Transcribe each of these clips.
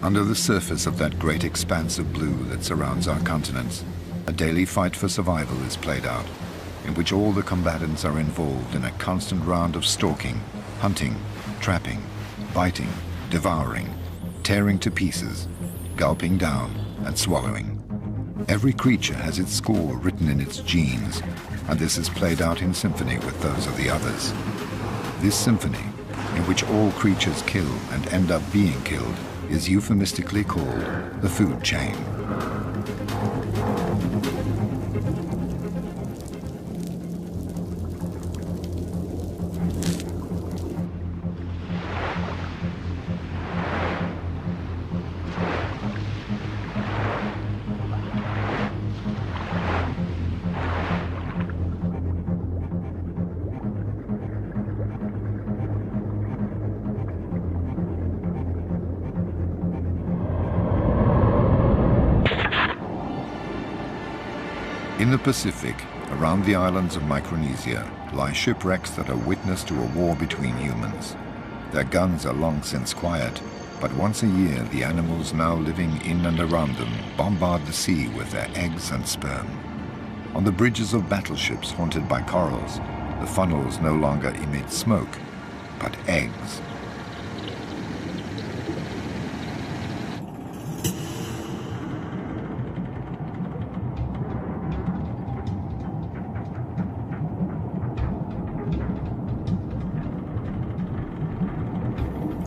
Under the surface of that great expanse of blue that surrounds our continents, a daily fight for survival is played out, in which all the combatants are involved in a constant round of stalking, hunting, trapping, biting, devouring, tearing to pieces, gulping down, and swallowing. Every creature has its score written in its genes, and this is played out in symphony with those of the others. This symphony, in which all creatures kill and end up being killed, is euphemistically called the food chain. In the Pacific, around the islands of Micronesia, lie shipwrecks that are witness to a war between humans. Their guns are long since quiet, but once a year the animals now living in and around them bombard the sea with their eggs and sperm. On the bridges of battleships haunted by corals, the funnels no longer emit smoke, but eggs.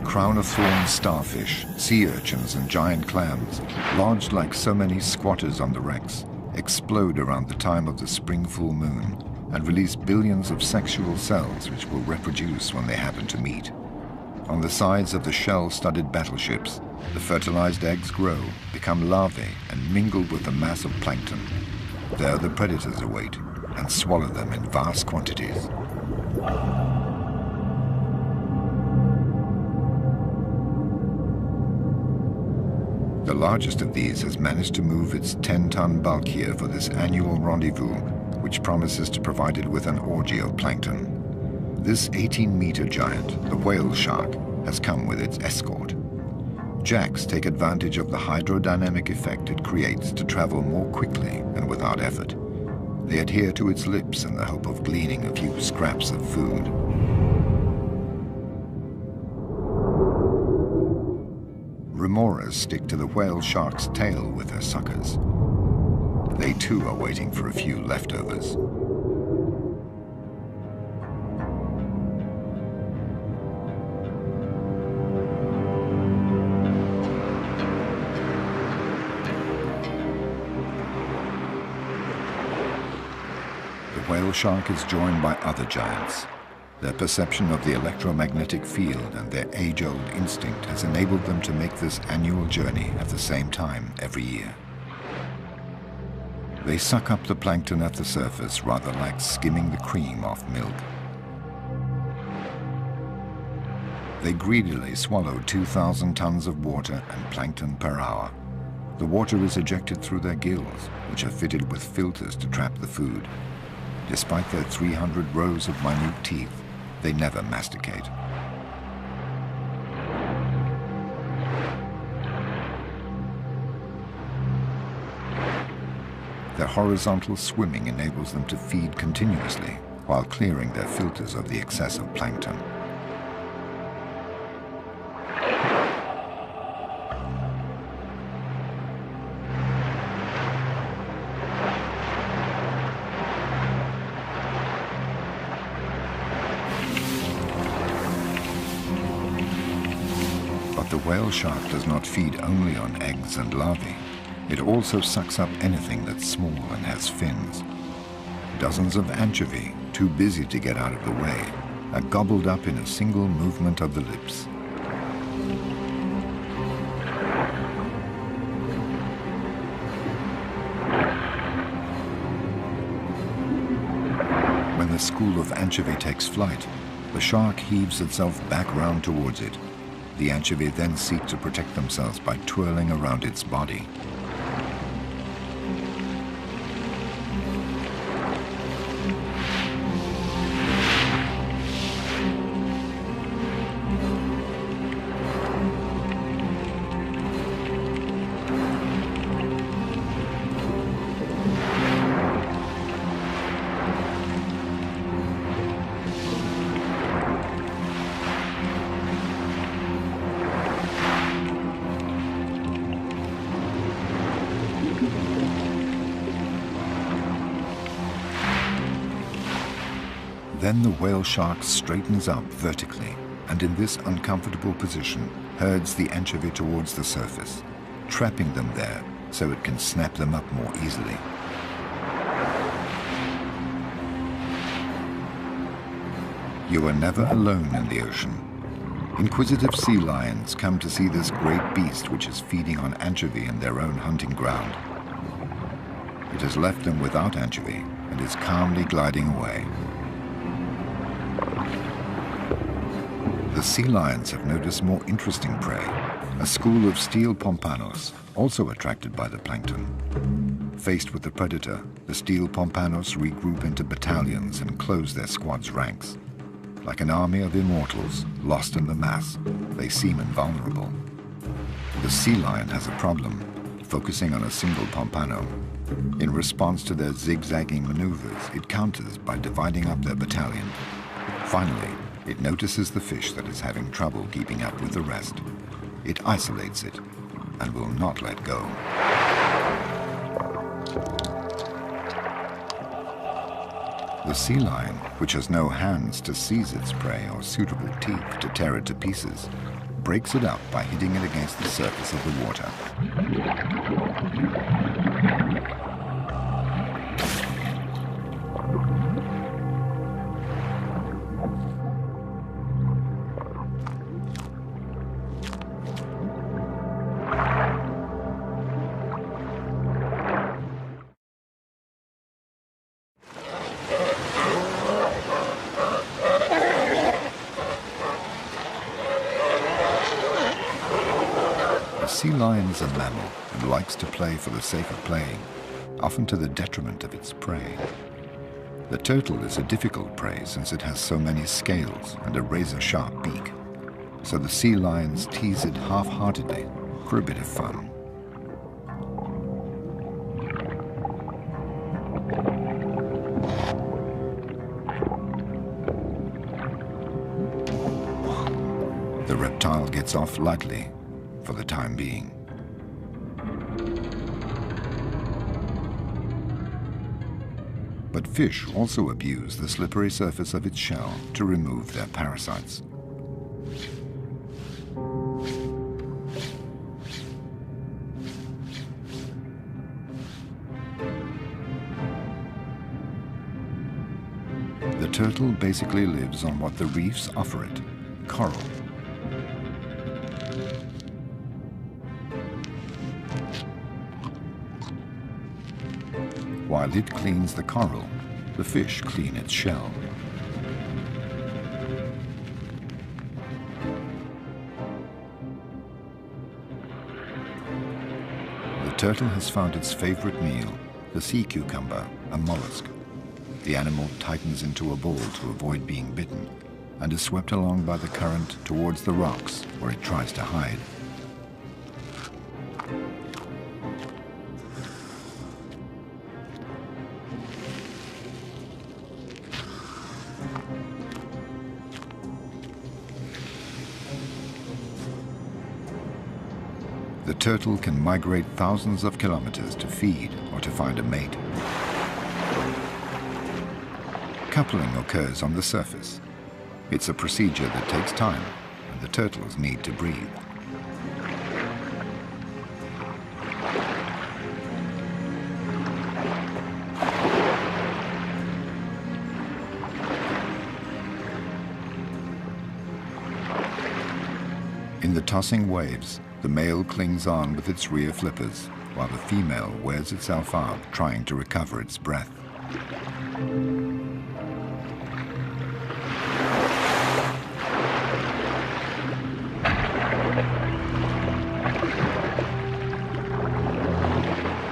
Crown-of-thorns starfish, sea urchins and giant clams, lodged like so many squatters on the wrecks, explode around the time of the spring full moon and release billions of sexual cells which will reproduce when they happen to meet. On the sides of the shell-studded battleships, the fertilized eggs grow, become larvae and mingle with the mass of plankton. There the predators await and swallow them in vast quantities. The largest of these has managed to move its 10-ton bulk here for this annual rendezvous, which promises to provide it with an orgy of plankton. This 18-meter giant, the whale shark, has come with its escort. Jacks take advantage of the hydrodynamic effect it creates to travel more quickly and without effort. They adhere to its lips in the hope of gleaning a few scraps of food. Remoras stick to the whale shark's tail with their suckers. They too are waiting for a few leftovers. The whale shark is joined by other giants. Their perception of the electromagnetic field and their age-old instinct has enabled them to make this annual journey at the same time every year. They suck up the plankton at the surface rather like skimming the cream off milk. They greedily swallow 2,000 tons of water and plankton per hour. The water is ejected through their gills, which are fitted with filters to trap the food. Despite their 300 rows of minute teeth, they never masticate. Their horizontal swimming enables them to feed continuously while clearing their filters of the excessive plankton. The whale shark does not feed only on eggs and larvae. It also sucks up anything that's small and has fins. Dozens of anchovy, too busy to get out of the way, are gobbled up in a single movement of the lips. When the school of anchovy takes flight, the shark heaves itself back round towards it. The anchovy then seek to protect themselves by twirling around its body. Then the whale shark straightens up vertically, and in this uncomfortable position herds the anchovy towards the surface, trapping them there so it can snap them up more easily. You are never alone in the ocean. Inquisitive sea lions come to see this great beast which is feeding on anchovy in their own hunting ground. It has left them without anchovy and is calmly gliding away. The sea lions have noticed more interesting prey, a school of steel pompanos, also attracted by the plankton. Faced with the predator, the steel pompanos regroup into battalions and close their squad's ranks. Like an army of immortals, lost in the mass, they seem invulnerable. The sea lion has a problem, focusing on a single pompano. In response to their zigzagging maneuvers, it counters by dividing up their battalion. Finally, it notices the fish that is having trouble keeping up with the rest. It isolates it and will not let go. The sea lion, which has no hands to seize its prey or suitable teeth to tear it to pieces, breaks it up by hitting it against the surface of the water. The sea lion is a mammal and likes to play for the sake of playing, often to the detriment of its prey. The turtle is a difficult prey since it has so many scales and a razor-sharp beak, so the sea lions tease it half-heartedly for a bit of fun. The reptile gets off lightly for the time being. But fish also abuse the slippery surface of its shell to remove their parasites. The turtle basically lives on what the reefs offer it, coral. While it cleans the coral, the fish clean its shell. The turtle has found its favorite meal, the sea cucumber, a mollusk. The animal tightens into a ball to avoid being bitten and is swept along by the current towards the rocks where it tries to hide. The turtle can migrate thousands of kilometers to feed or to find a mate. Coupling occurs on the surface. It's a procedure that takes time, and the turtles need to breathe. In the tossing waves, the male clings on with its rear flippers, while the female wears itself out trying to recover its breath.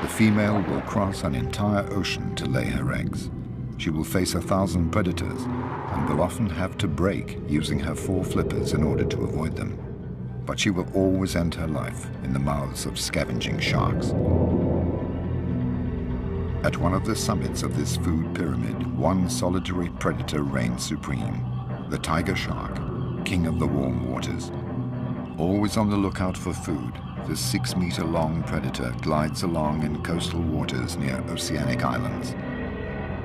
The female will cross an entire ocean to lay her eggs. She will face 1,000 predators and will often have to break using her 4 flippers in order to avoid them. But she will always end her life in the mouths of scavenging sharks. At one of the summits of this food pyramid, one solitary predator reigns supreme, the tiger shark, king of the warm waters. Always on the lookout for food, the 6-meter-long predator glides along in coastal waters near oceanic islands.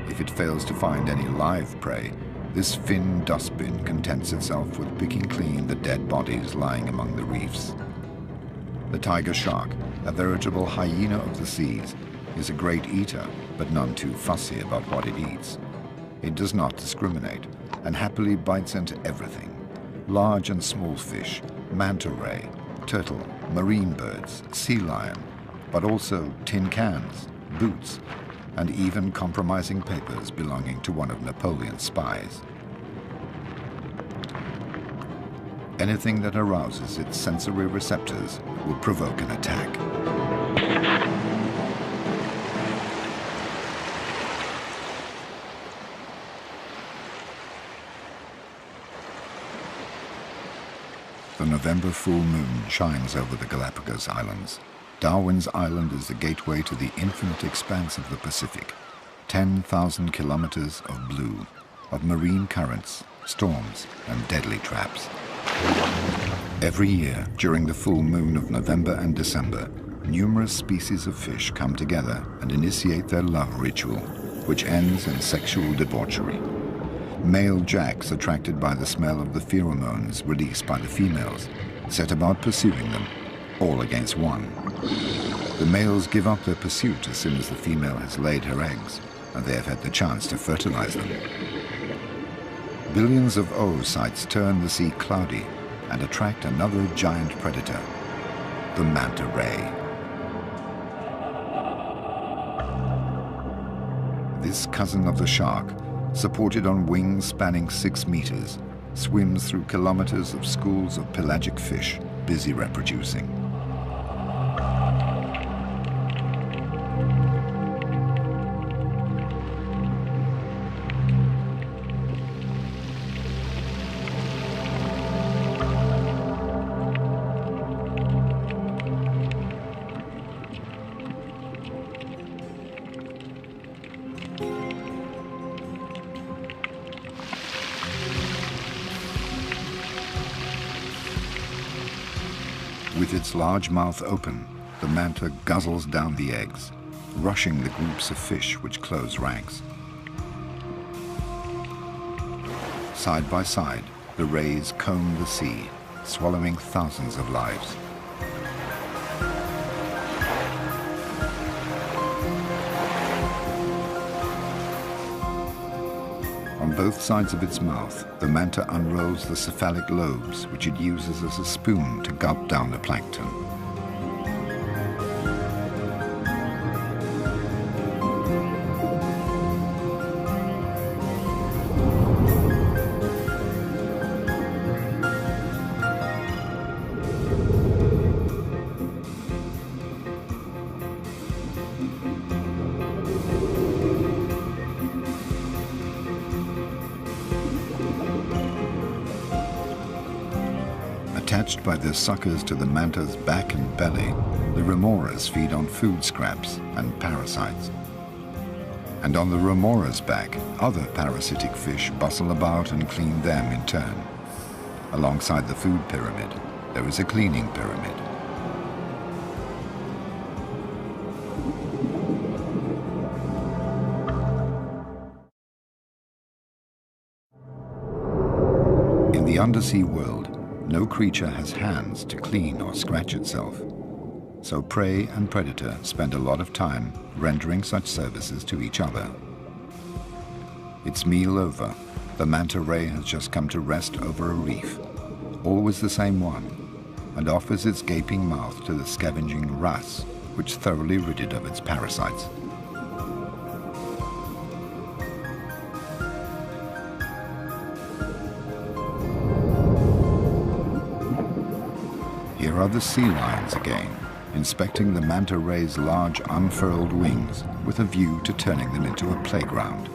If it fails to find any live prey, This fin dustbin contents itself with picking clean the dead bodies lying among the reefs. The tiger shark, a veritable hyena of the seas, is a great eater, but none too fussy about what it eats. It does not discriminate and happily bites into everything. Large and small fish, manta ray, turtle, marine birds, sea lion, but also tin cans, boots, and even compromising papers belonging to one of Napoleon's spies. Anything that arouses its sensory receptors will provoke an attack. The November full moon shines over the Galapagos Islands. Darwin's Island is the gateway to the infinite expanse of the Pacific. 10,000 kilometers of blue, of marine currents, storms, and deadly traps. Every year, during the full moon of November and December, numerous species of fish come together and initiate their love ritual, which ends in sexual debauchery. Male jacks, attracted by the smell of the pheromones released by the females, set about pursuing them, all against one. The males give up their pursuit as soon as the female has laid her eggs, and they have had the chance to fertilize them. Billions of oocytes turn the sea cloudy and attract another giant predator, the manta ray. This cousin of the shark, supported on wings spanning 6 meters, swims through kilometers of schools of pelagic fish busy reproducing. With its large mouth open, the manta guzzles down the eggs, rushing the groups of fish which close ranks. Side by side, the rays comb the sea, swallowing thousands of lives. On both sides of its mouth, the manta unrolls the cephalic lobes, which it uses as a spoon to gulp down the plankton. Attached by their suckers to the manta's back and belly, the remoras feed on food scraps and parasites. And on the remora's back, other parasitic fish bustle about and clean them in turn. Alongside the food pyramid, there is a cleaning pyramid. In the undersea world, no creature has hands to clean or scratch itself. So prey and predator spend a lot of time rendering such services to each other. Its meal over, the manta ray has just come to rest over a reef, always the same one, and offers its gaping mouth to the scavenging wrasse, which thoroughly rid it of its parasites. Here are the sea lions again, inspecting the manta ray's large unfurled wings with a view to turning them into a playground.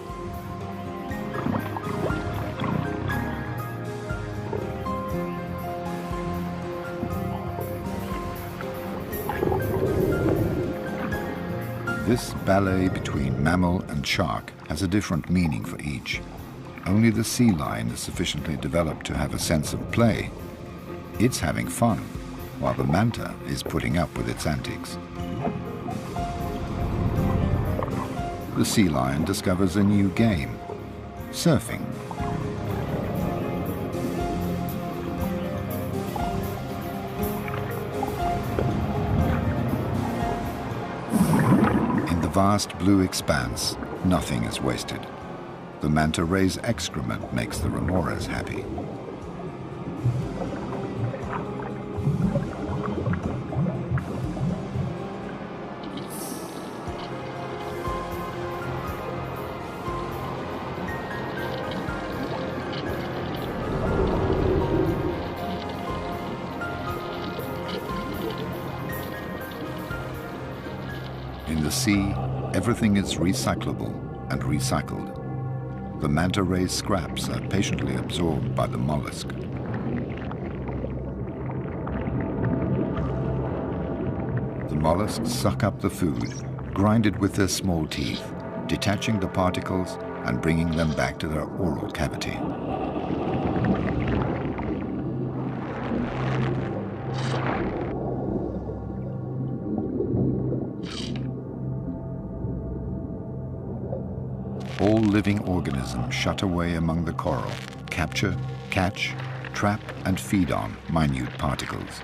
This ballet between mammal and shark has a different meaning for each. Only the sea lion is sufficiently developed to have a sense of play. It's having fun, while the manta is putting up with its antics. The sea lion discovers a new game, surfing. vast blue expanse, nothing is wasted. The manta ray's excrement makes the remoras happy. In the sea, everything is recyclable and recycled. The manta ray's scraps are patiently absorbed by the mollusk. The mollusks suck up the food, grind it with their small teeth, detaching the particles and bringing them back to their oral cavity. All living organisms shut away among the coral, capture, catch, trap and feed on minute particles.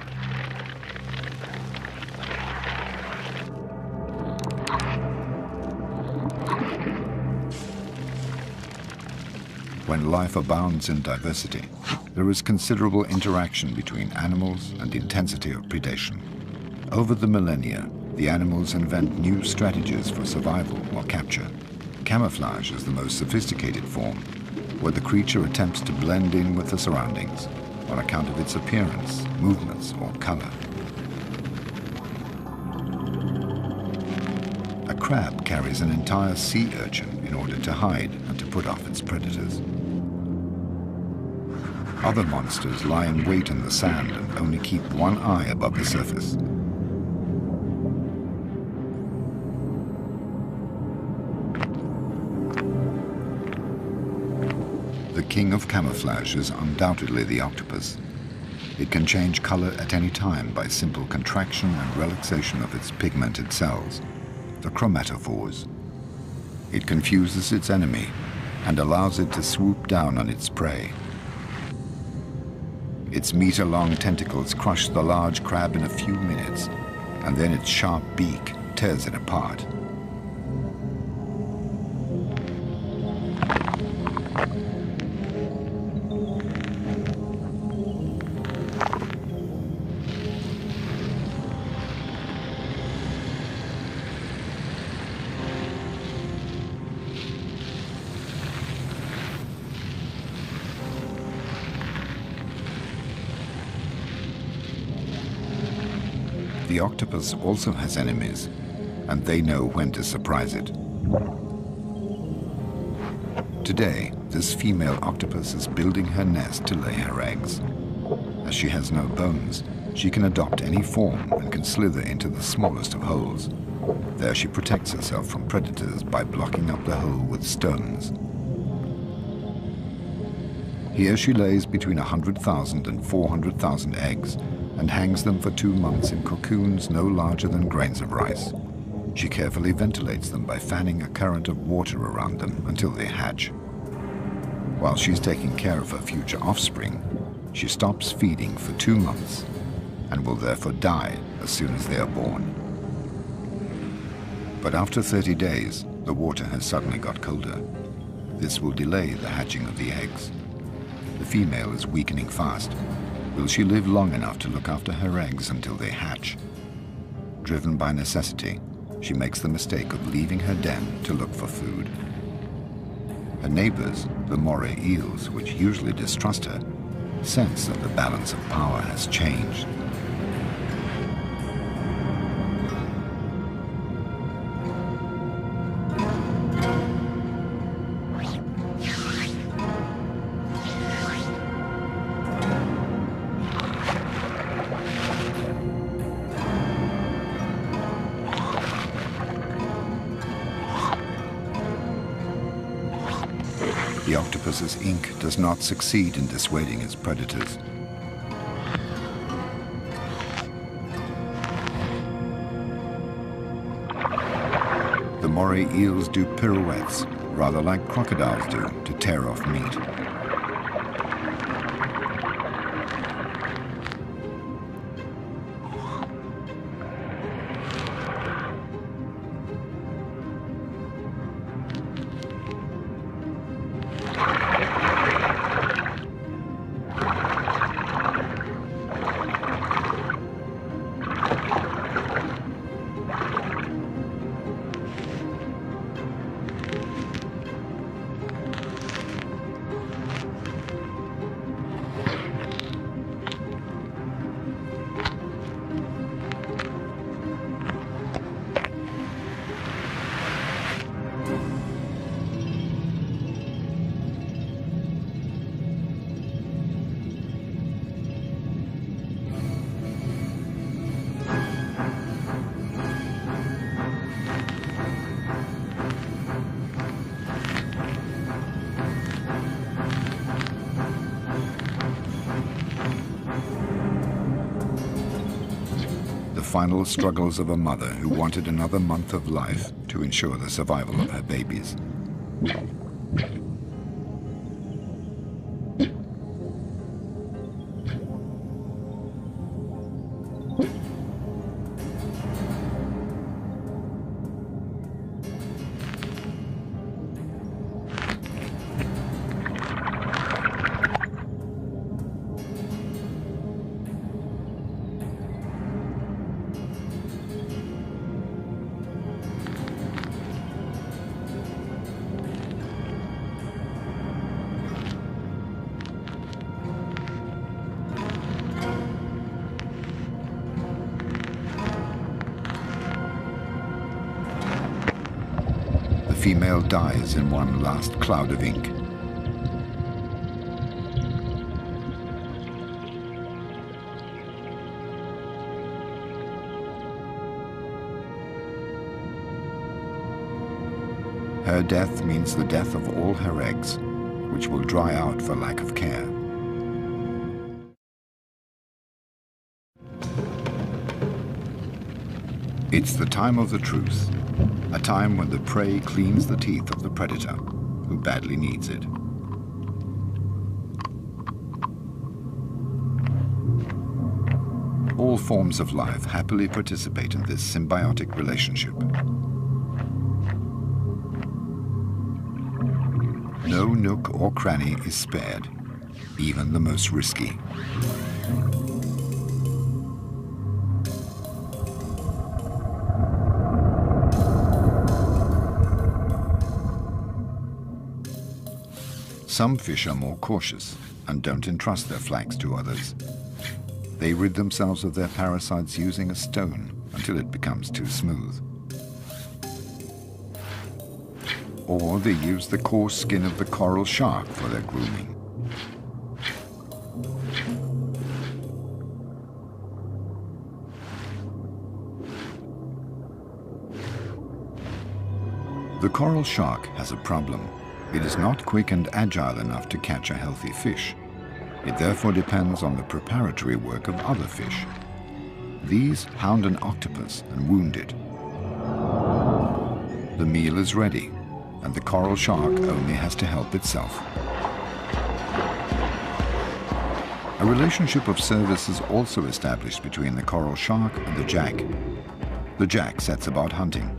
When life abounds in diversity, there is considerable interaction between animals and intensity of predation. Over the millennia, the animals invent new strategies for survival or capture. Camouflage is the most sophisticated form, where the creature attempts to blend in with the surroundings on account of its appearance, movements, or color. A crab carries an entire sea urchin in order to hide and to put off its predators. Other monsters lie in wait in the sand and only keep one eye above the surface. The king of camouflage is undoubtedly the octopus. It can change color at any time by simple contraction and relaxation of its pigmented cells, the chromatophores. It confuses its enemy and allows it to swoop down on its prey. Its meter-long tentacles crush the large crab in a few minutes, and then its sharp beak tears it apart. The octopus also has enemies, and they know when to surprise it. Today, this female octopus is building her nest to lay her eggs. As she has no bones, she can adopt any form and can slither into the smallest of holes. There she protects herself from predators by blocking up the hole with stones. Here she lays between 100,000 and 400,000 eggs and hangs them for 2 months in cocoons no larger than grains of rice. She carefully ventilates them by fanning a current of water around them until they hatch. While she's taking care of her future offspring, she stops feeding for 2 months and will therefore die as soon as they are born. But after 30 days, the water has suddenly got colder. This will delay the hatching of the eggs. The female is weakening fast. Will she live long enough to look after her eggs until they hatch? Driven by necessity, she makes the mistake of leaving her den to look for food. Her neighbors, the moray eels, which usually distrust her, sense that the balance of power has changed. The octopus's ink does not succeed in dissuading its predators. The moray eels do pirouettes, rather like crocodiles do, to tear off meat. the final struggles of a mother who wanted another month of life to ensure the survival of her babies. The female dies in one last cloud of ink. Her death means the death of all her eggs, which will dry out for lack of care. It's the time of the truth, a time when the prey cleans the teeth of the predator, who badly needs it. All forms of life happily participate in this symbiotic relationship. No nook or cranny is spared, even the most risky. Some fish are more cautious and don't entrust their flanks to others. They rid themselves of their parasites using a stone until it becomes too smooth. Or they use the coarse skin of the coral shark for their grooming. The coral shark has a problem. It is not quick and agile enough to catch a healthy fish. It therefore depends on the preparatory work of other fish. These hound an octopus and wound it. The meal is ready, and the coral shark only has to help itself. A relationship of service is also established between the coral shark and the jack. The jack sets about hunting.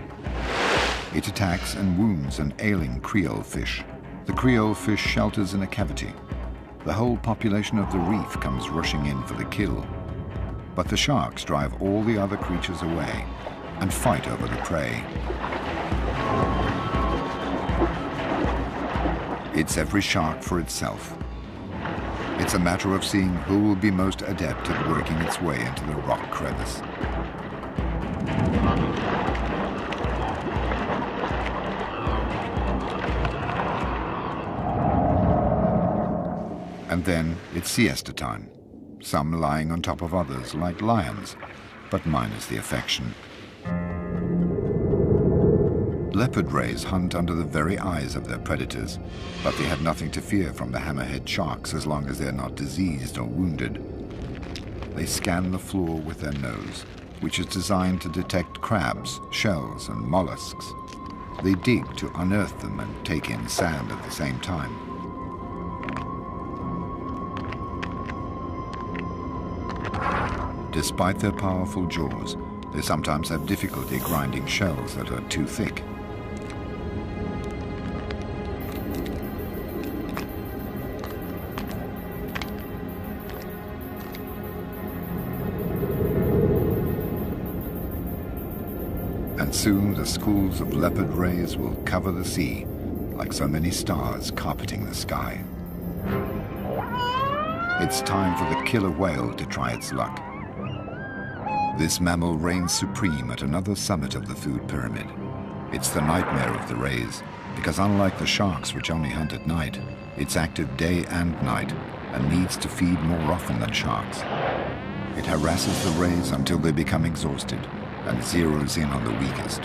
It attacks and wounds an ailing Creole fish. The Creole fish shelters in a cavity. The whole population of the reef comes rushing in for the kill. But the sharks drive all the other creatures away and fight over the prey. It's every shark for itself. It's a matter of seeing who will be most adept at working its way into the rock crevice. And then it's siesta time, some lying on top of others like lions, but minus the affection. Leopard rays hunt under the very eyes of their predators, but they have nothing to fear from the hammerhead sharks as long as they're not diseased or wounded. They scan the floor with their nose, which is designed to detect crabs, shells, and mollusks. They dig to unearth them and take in sand at the same time. Despite their powerful jaws, they sometimes have difficulty grinding shells that are too thick. And soon the schools of leopard rays will cover the sea, like so many stars carpeting the sky. It's time for the killer whale to try its luck. This mammal reigns supreme at another summit of the food pyramid. It's the nightmare of the rays, because unlike the sharks, which only hunt at night, it's active day and night and needs to feed more often than sharks. It harasses the rays until they become exhausted and zeroes in on the weakest.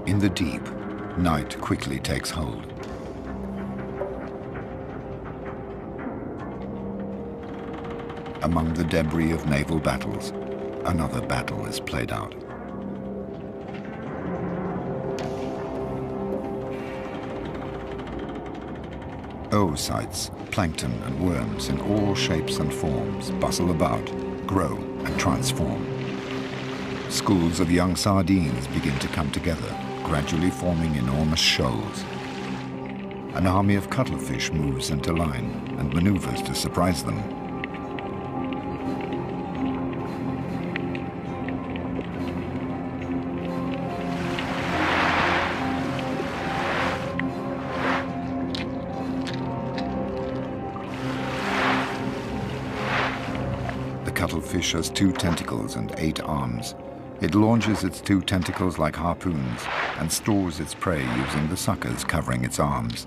In the deep, night quickly takes hold. Among the debris of naval battles, another battle is played out. Oocytes, plankton and worms in all shapes and forms bustle about, grow and transform. Schools of young sardines begin to come together, gradually forming enormous shoals. An army of cuttlefish moves into line and maneuvers to surprise them. The cuttlefish has 2 tentacles and 8 arms. It launches its 2 tentacles like harpoons and stores its prey using the suckers covering its arms.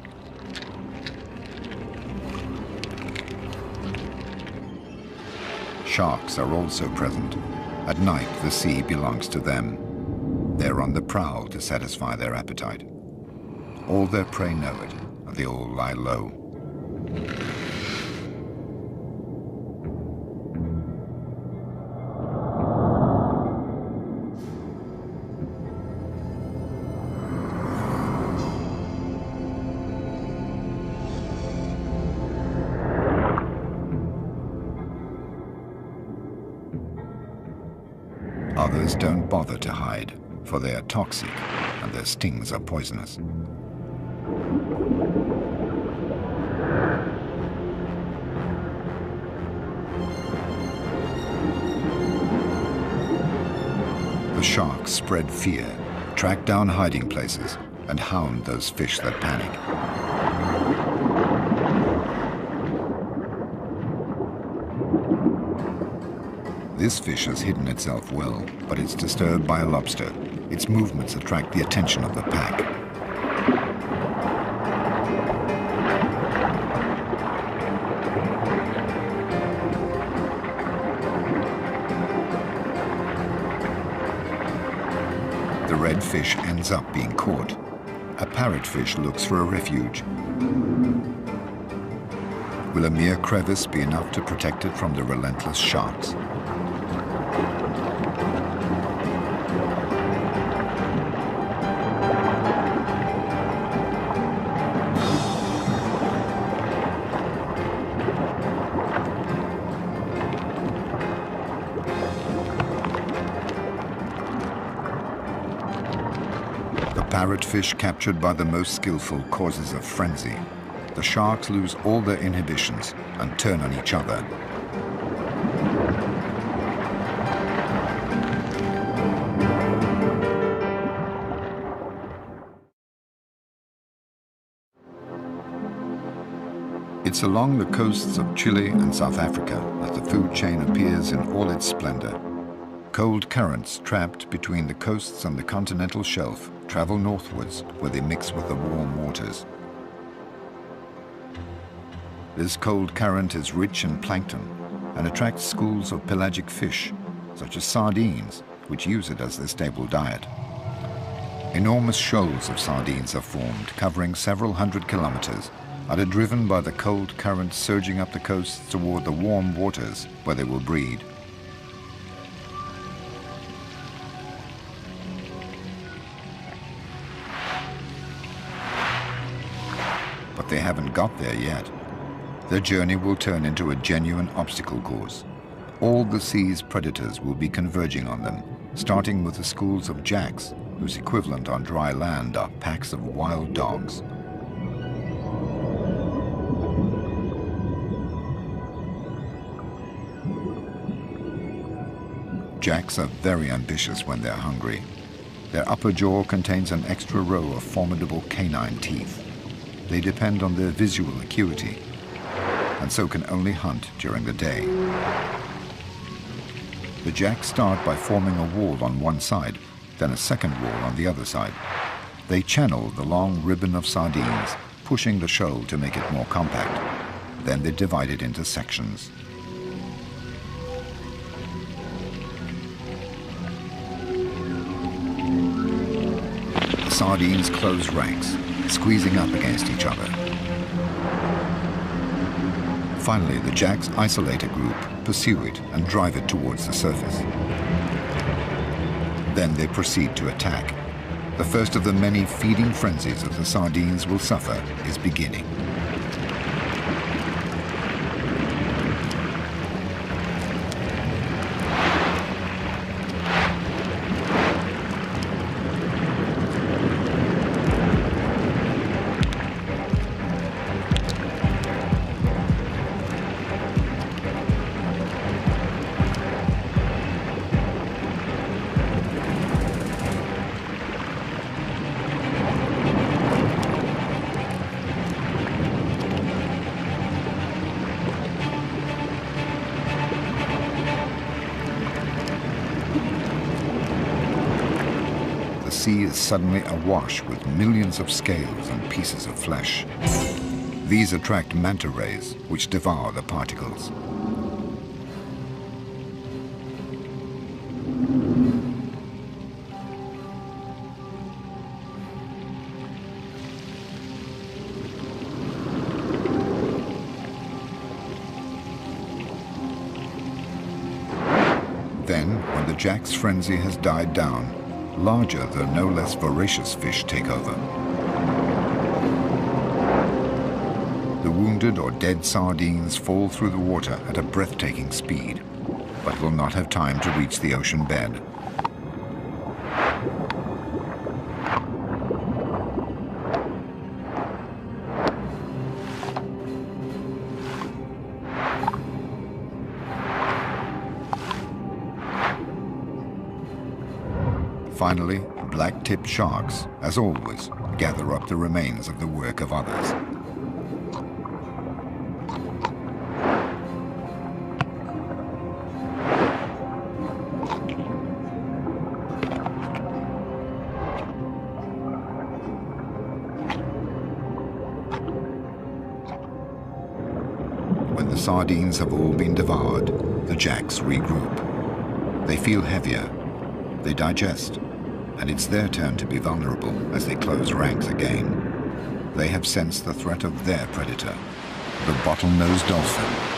Sharks are also present. At night, the sea belongs to them. They're on the prowl to satisfy their appetite. All their prey know it, and they all lie low. Others don't bother to hide, for they are toxic and their stings are poisonous. The sharks spread fear, track down hiding places, and hound those fish that panic. This fish has hidden itself well, but it's disturbed by a lobster. Its movements attract the attention of the pack. The red fish ends up being caught. A parrotfish looks for a refuge. Will a mere crevice be enough to protect it from the relentless sharks? Parrotfish captured by the most skillful causes a frenzy. The sharks lose all their inhibitions and turn on each other. It's along the coasts of Chile and South Africa that the food chain appears in all its splendor. Cold currents trapped between the coasts and the continental shelf travel northwards where they mix with the warm waters. This cold current is rich in plankton and attracts schools of pelagic fish, such as sardines, which use it as their staple diet. Enormous shoals of sardines are formed, covering several hundred kilometers, and are driven by the cold current surging up the coasts toward the warm waters where they will breed. But they haven't got there yet. Their journey will turn into a genuine obstacle course. All the sea's predators will be converging on them, starting with the schools of jacks, whose equivalent on dry land are packs of wild dogs. Jacks are very ambitious when they're hungry. Their upper jaw contains an extra row of formidable canine teeth. They depend on their visual acuity, and so can only hunt during the day. The jacks start by forming a wall on one side, then a second wall on the other side. They channel the long ribbon of sardines, pushing the shoal to make it more compact. Then they divide it into sections. The sardines close ranks, squeezing up against each other. Finally, the jacks isolate a group, pursue it, and drive it towards the surface. Then they proceed to attack. The first of the many feeding frenzies that the sardines will suffer is beginning. The sea is suddenly awash with millions of scales and pieces of flesh. These attract manta rays, which devour the particles. Then, when the jack's frenzy has died down, larger though no less voracious fish take over. The wounded or dead sardines fall through the water at a breathtaking speed, but will not have time to reach the ocean bed. Finally, black-tipped sharks, as always, gather up the remains of the work of others. When the sardines have all been devoured, the jacks regroup. They feel heavier, they digest, and it's their turn to be vulnerable as they close ranks again. They have sensed the threat of their predator, the bottlenose dolphin.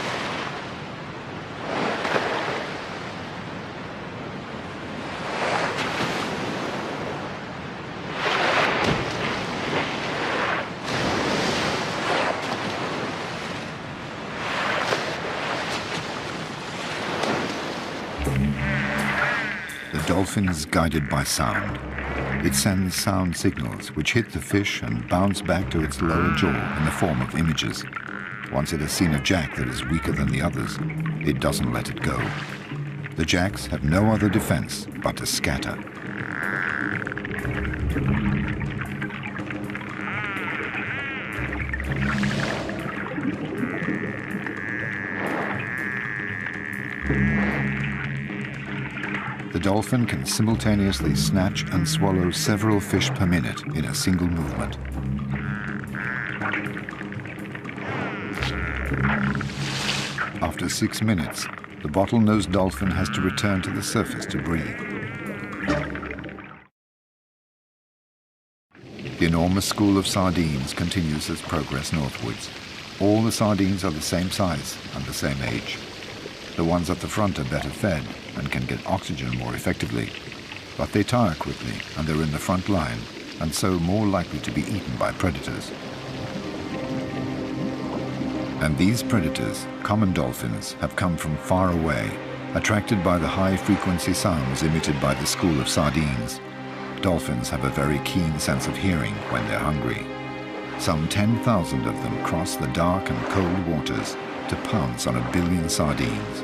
The dolphin is guided by sound. It sends sound signals which hit the fish and bounce back to its lower jaw in the form of images. Once it has seen a jack that is weaker than the others, it doesn't let it go. The jacks have no other defense but to scatter. The dolphin can simultaneously snatch and swallow several fish per minute in a single movement. After 6 minutes, the bottlenose dolphin has to return to the surface to breathe. The enormous school of sardines continues its progress northwards. All the sardines are the same size and the same age. The ones at the front are better fed and can get oxygen more effectively, but they tire quickly and they're in the front line, and so more likely to be eaten by predators. And these predators, common dolphins, have come from far away, attracted by the high-frequency sounds emitted by the school of sardines. Dolphins have a very keen sense of hearing when they're hungry. Some 10,000 of them cross the dark and cold waters to pounce on 1 billion sardines.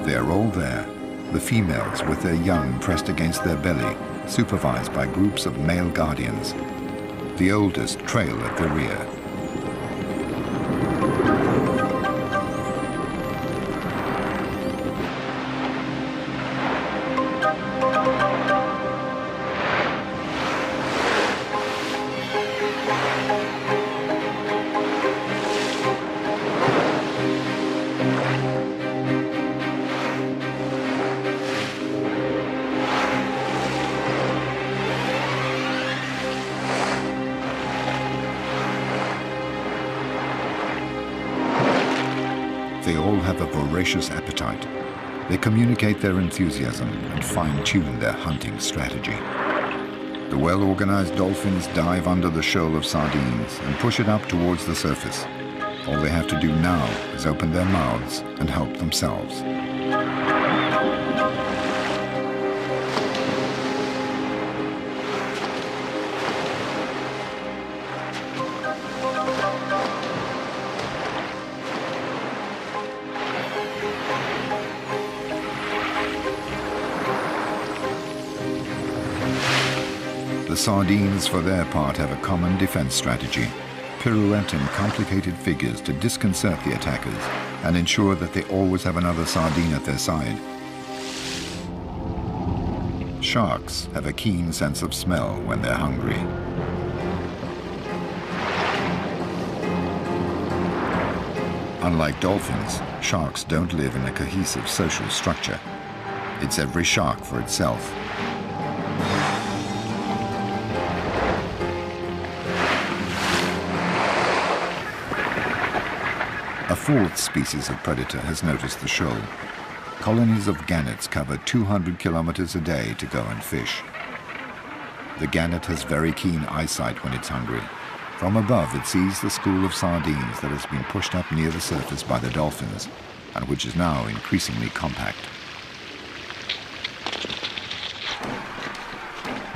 They're all there, the females with their young pressed against their belly, supervised by groups of male guardians. The oldest trail at the rear. have a voracious appetite. They communicate their enthusiasm and fine-tune their hunting strategy. The well-organized dolphins dive under the shoal of sardines and push it up towards the surface. All they have to do now is open their mouths and help themselves. The sardines, for their part, have a common defense strategy. Pirouette in complicated figures to disconcert the attackers and ensure that they always have another sardine at their side. Sharks have a keen sense of smell when they're hungry. Unlike dolphins, sharks don't live in a cohesive social structure. It's every shark for itself. A fourth species of predator has noticed the shoal. Colonies of gannets cover 200 kilometers a day to go and fish. The gannet has very keen eyesight when it's hungry. From above, it sees the school of sardines that has been pushed up near the surface by the dolphins, and which is now increasingly compact.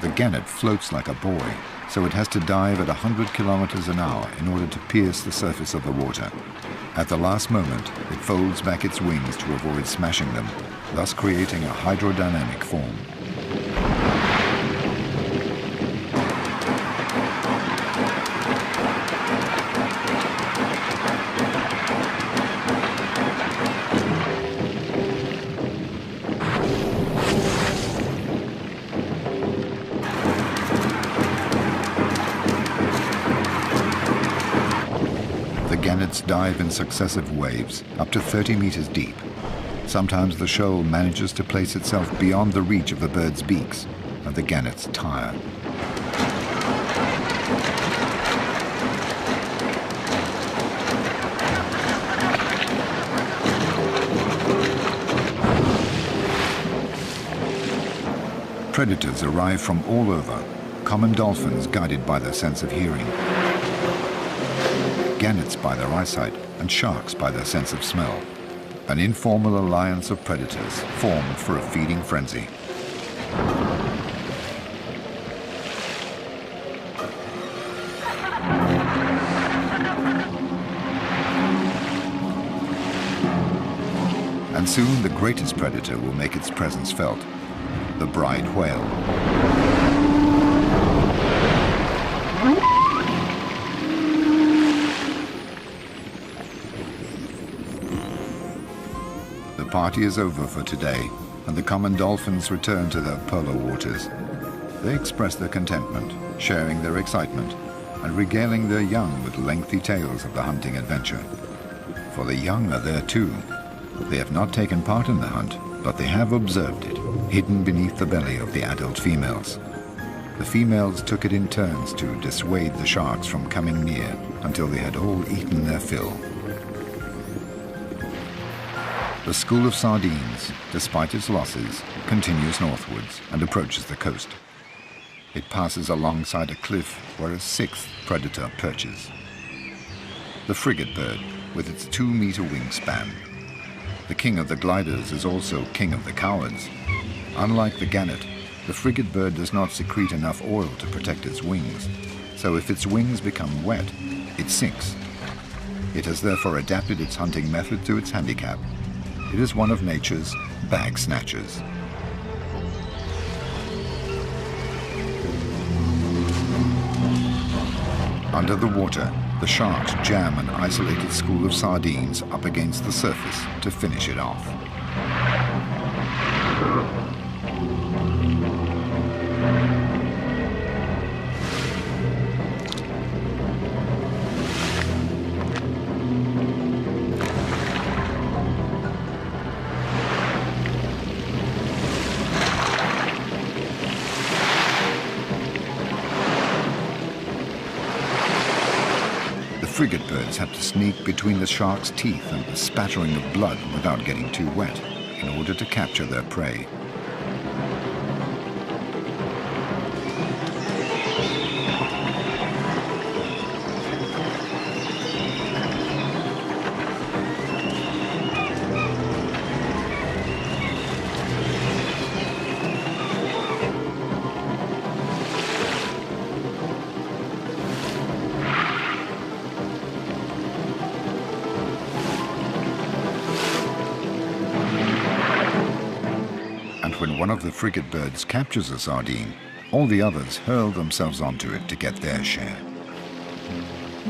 The gannet floats like a buoy, so it has to dive at 100 kilometers an hour in order to pierce the surface of the water. At the last moment, it folds back its wings to avoid smashing them, thus creating a hydrodynamic form. Gannets dive in successive waves, up to 30 meters deep. Sometimes the shoal manages to place itself beyond the reach of the birds' beaks, and the gannets tire. Predators arrive from all over, common dolphins guided by their sense of hearing, gannets by their eyesight, and sharks by their sense of smell. An informal alliance of predators formed for a feeding frenzy. And soon the greatest predator will make its presence felt, the bride whale. The party is over for today, and the common dolphins return to their polar waters. They express their contentment, sharing their excitement, and regaling their young with lengthy tales of the hunting adventure. For the young are there too. They have not taken part in the hunt, but they have observed it, hidden beneath the belly of the adult females. The females took it in turns to dissuade the sharks from coming near until they had all eaten their fill. The school of sardines, despite its losses, continues northwards and approaches the coast. It passes alongside a cliff where a sixth predator perches. The frigate bird, with its 2-meter wingspan. The king of the gliders is also king of the cowards. Unlike the gannet, the frigate bird does not secrete enough oil to protect its wings, so if its wings become wet, it sinks. It has therefore adapted its hunting method to its handicap. It is one of nature's bag snatchers. Under the water, the sharks jam an isolated school of sardines up against the surface to finish it off. The frigate birds have to sneak between the shark's teeth and the spattering of blood without getting too wet in order to capture their prey. When one of the frigate birds captures a sardine, all the others hurl themselves onto it to get their share.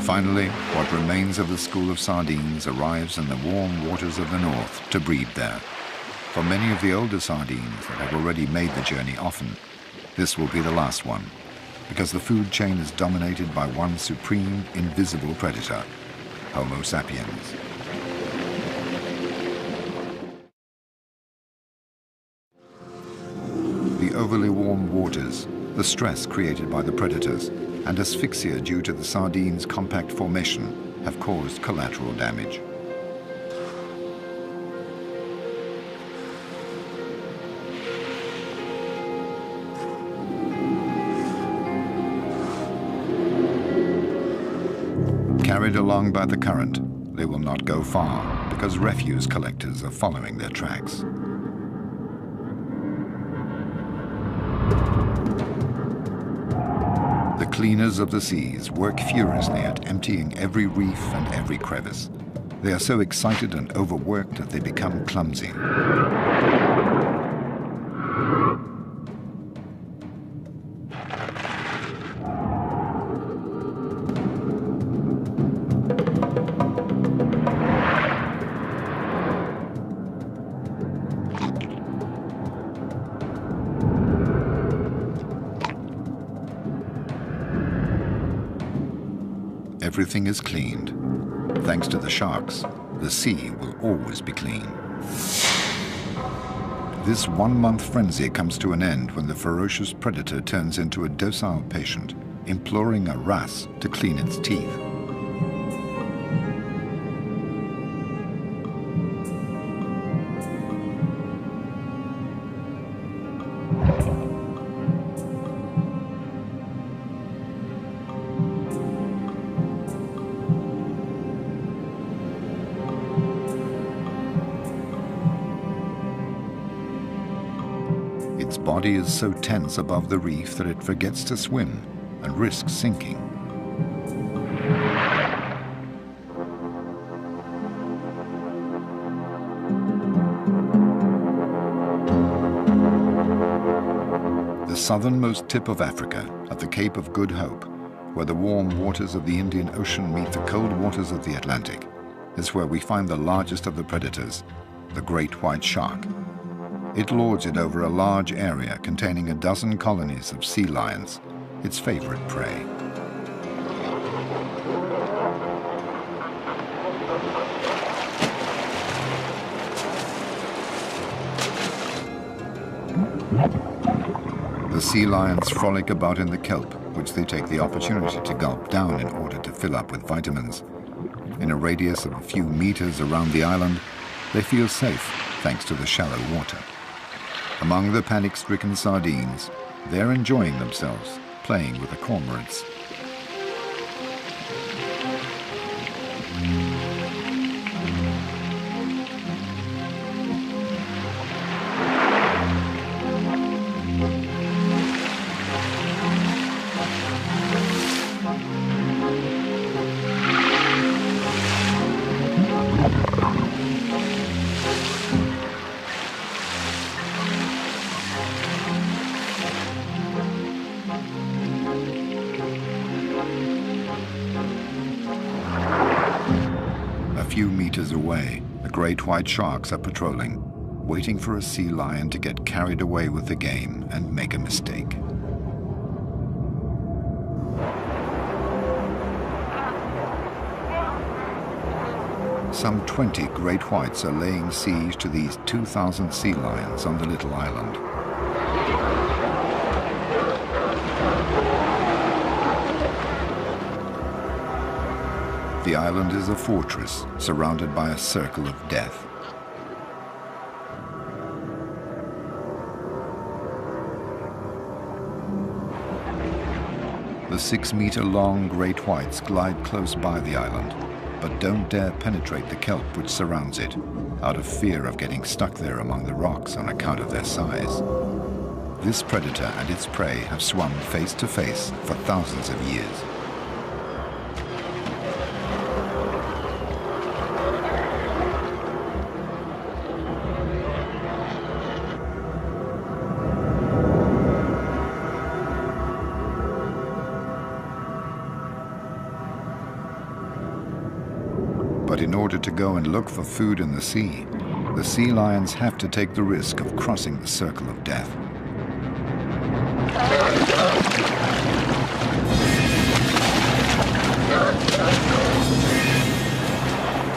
Finally, what remains of the school of sardines arrives in the warm waters of the north to breed there. For many of the older sardines that have already made the journey often, this will be the last one, because the food chain is dominated by one supreme, invisible predator, Homo sapiens. The overly warm waters, the stress created by the predators, and asphyxia due to the sardines' compact formation have caused collateral damage. Carried along by the current, they will not go far because refuse collectors are following their tracks. The cleaners of the seas work furiously at emptying every reef and every crevice. They are so excited and overworked that they become clumsy. Everything is cleaned. Thanks to the sharks, the sea will always be clean. This one-month frenzy comes to an end when the ferocious predator turns into a docile patient, imploring a wrasse to clean its teeth. Its body is so tense above the reef that it forgets to swim and risks sinking. The southernmost tip of Africa, at the Cape of Good Hope, where the warm waters of the Indian Ocean meet the cold waters of the Atlantic, is where we find the largest of the predators, the great white shark. It lords it over a large area containing a dozen colonies of sea lions, its favorite prey. The sea lions frolic about in the kelp, which they take the opportunity to gulp down in order to fill up with vitamins. In a radius of a few meters around the island, they feel safe thanks to the shallow water. Among the panic-stricken sardines, they're enjoying themselves, playing with the cormorants. A few meters away, the great white sharks are patrolling, waiting for a sea lion to get carried away with the game and make a mistake. Some 20 great whites are laying siege to these 2,000 sea lions on the little island. The island is a fortress surrounded by a circle of death. The 6-meter-long great whites glide close by the island, but don't dare penetrate the kelp which surrounds it, out of fear of getting stuck there among the rocks on account of their size. This predator and its prey have swum face to face for thousands of years. But in order to go and look for food in the sea lions have to take the risk of crossing the circle of death.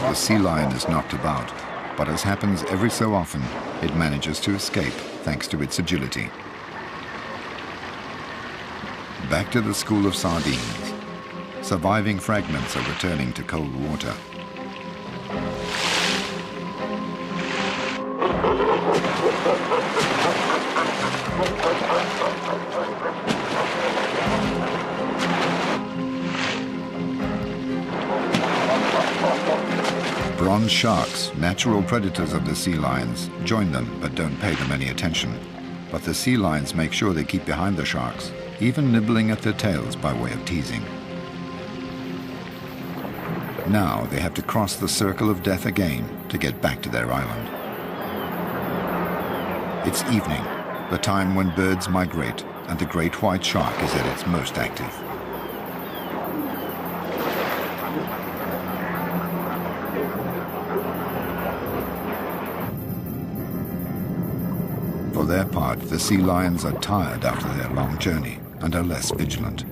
The sea lion is knocked about, but as happens every so often, it manages to escape thanks to its agility. Back to the school of sardines. Surviving fragments are returning to cold water. Bronze sharks, natural predators of the sea lions, join them but don't pay them any attention. But the sea lions make sure they keep behind the sharks, even nibbling at their tails by way of teasing. Now they have to cross the circle of death again to get back to their island. It's evening, the time when birds migrate and the great white shark is at its most active. For their part, the sea lions are tired after their long journey and are less vigilant.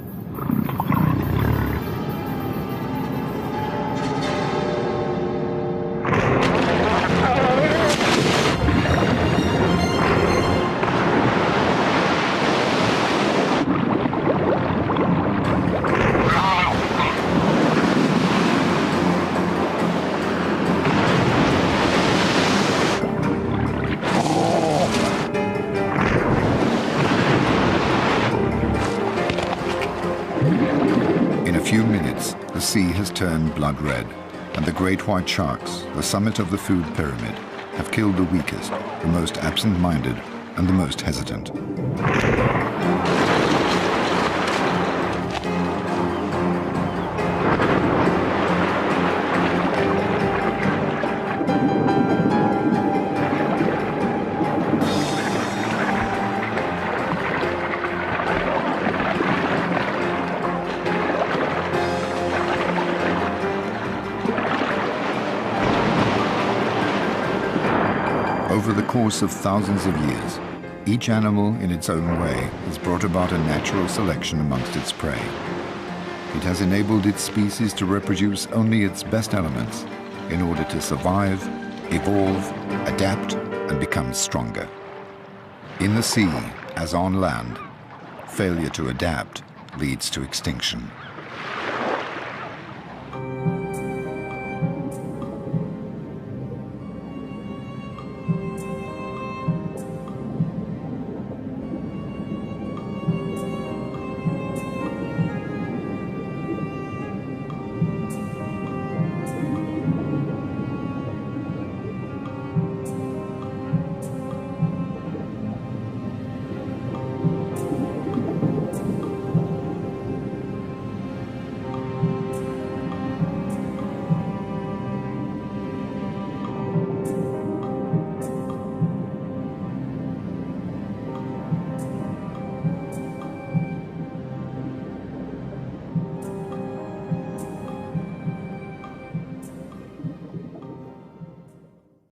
In a few minutes, the sea has turned blood red, and the great white sharks, the summit of the food pyramid, have killed the weakest, the most absent-minded, and the most hesitant. Over the course of thousands of years, each animal in its own way has brought about a natural selection amongst its prey. It has enabled its species to reproduce only its best elements in order to survive, evolve, adapt, and become stronger. In the sea, as on land, failure to adapt leads to extinction.